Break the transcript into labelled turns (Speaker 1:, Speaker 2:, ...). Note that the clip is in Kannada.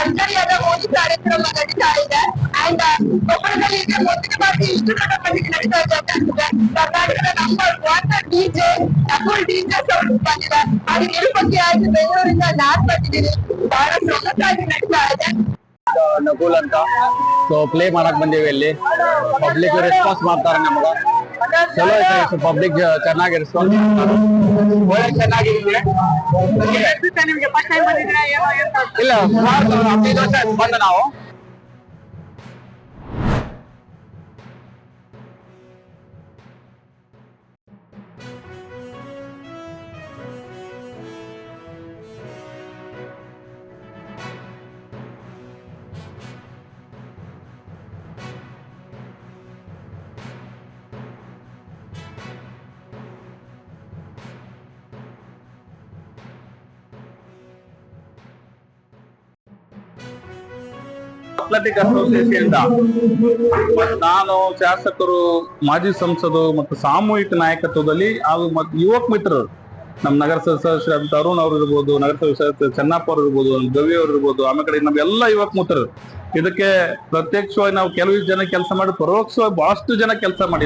Speaker 1: ಭರ್ಜರಿಯಾದ ಮೋದಿ ಕಾರ್ಯಕ್ರಮ ನಡೀತಾ ಇದೆ. ಅಂಡ್ ಕೊಪ್ಪಳದಲ್ಲಿ ಇದೆ ಮೊದಲ ಬಾರಿ ಇಷ್ಟು ದೊಡ್ಡ ಮಟ್ಟಿಗೆ ನಡೀತಾ ಇದೆ ಅಂತ ಅನ್ಸುತ್ತೆ. ಕರ್ನಾಟಕದ number 1 DJ double DJ sound ಬಂದಿದೆ. ಹಾಗೆ ತಿರುಪತಿ ಆಯ್ತು, ಬೆಂಗಳೂರಿಂದ ನಾನ್ ಬಂದಿದ್ದೀನಿ. ಬಹಳ ಸೊಗಸಾಗಿ ನಡೀತಾ ಇದೆ.
Speaker 2: ನಕುಲ್ ಅಂತ ಸೊ ಪ್ಲೇ ಮಾಡಕ್ ಬಂದೀವಿ. ಇಲ್ಲಿ ಪಬ್ಲಿಕ್ ರೆಸ್ಪಾನ್ಸ್ ಮಾಡ್ತಾರೆ ನಮ್ಗೆ. ಚಲೋ ಐತೆ, ಪಬ್ಲಿಕ್ ಚೆನ್ನಾಗಿ ರೆಸ್ಪಾನ್ಸ್ ಮಾಡ್ತಾರೆ. ಒಳ್ಳೆ ಚೆನ್ನಾಗಿದೆ. ಇಲ್ಲ, ಸುಮಾರು 15 ವರ್ಷ ಆಯ್ತು ಬಂದು ನಾವು. ಅಥ್ಲೆಟಿಕ್ ಅಸೋಸಿಯೇಷನ್ ನಾನು ಶಾಸಕರು, ಮಾಜಿ ಸಂಸದರು ಮತ್ತು ಸಾಮೂಹಿಕ ನಾಯಕತ್ವದಲ್ಲಿ ಹಾಗೂ ಯುವಕ ಮಿತ್ರರು, ನಮ್ಮ ನಗರಸಭಾ ಸದಸ್ಯರಾದ ಅರುಣ್ ಅವರು ಇರ್ಬೋದು, ನಗರಸಭಾ ಸದಸ್ಯ ಚೆನ್ನಪ್ಪ ಅವರು ಇರ್ಬೋದು, ಗವಿ ಅವರು ಇರ್ಬೋದು, ಆಮೇಲೆ ಕಡೆ ನಮ್ಗೆಲ್ಲ ಯುವಕ ಮಿತ್ರರು ಇದಕ್ಕೆ ಪ್ರತ್ಯಕ್ಷವಾಗಿ ನಾವು ಕೆಲವು ಜನ ಕೆಲಸ ಮಾಡಿ, ಪರೋಕ್ಷವಾಗಿ ಬಹಳಷ್ಟು ಜನ ಕೆಲಸ ಮಾಡಿದ್ದಾರೆ.